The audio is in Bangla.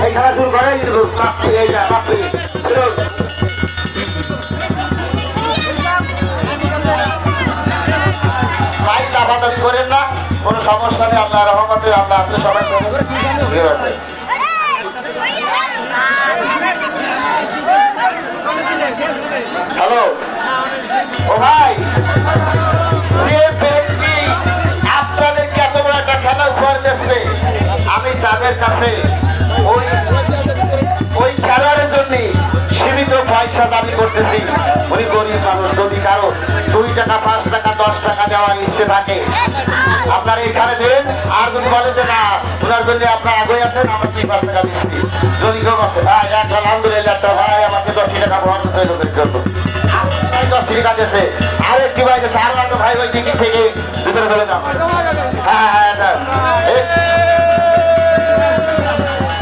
এই খেলা শুরু করে এই যা লাইট লাফাতাফি করেন না, কোনো সমস্যা নেই। আল্লাহ রহমতে আল্লাহ আপনি সবাই হ্যালো ও ভাই, যে ব্যক্তি আপনাদেরকে এত বড় একটা খেলা উপহার দিচ্ছে, আমি তাদের কাছে ওই খেলার জন্য সীমিত পয়সা দাবি করতেছি। উনি গরিব মানুষ, যদি কারো 2 টাকা 5 টাকা 10 টাকা দেওয়ার ইচ্ছে থাকে আপনারা এখানে দেন। আর যদি বলে যে না ওনার জন্য আপনার আগে আছেন, আমার 5 টাকা দিচ্ছি। যদি কেউ ভাই আলহামদুলিল্লাহ একটা ভাই আমাকে 10 টাকা ভর লোকের জন্য 10 টাকা দিয়েছে, আরেকটি ভাই গেছে, আর ভাই ওই দিকে থেকে ভিতরে চলে যাও।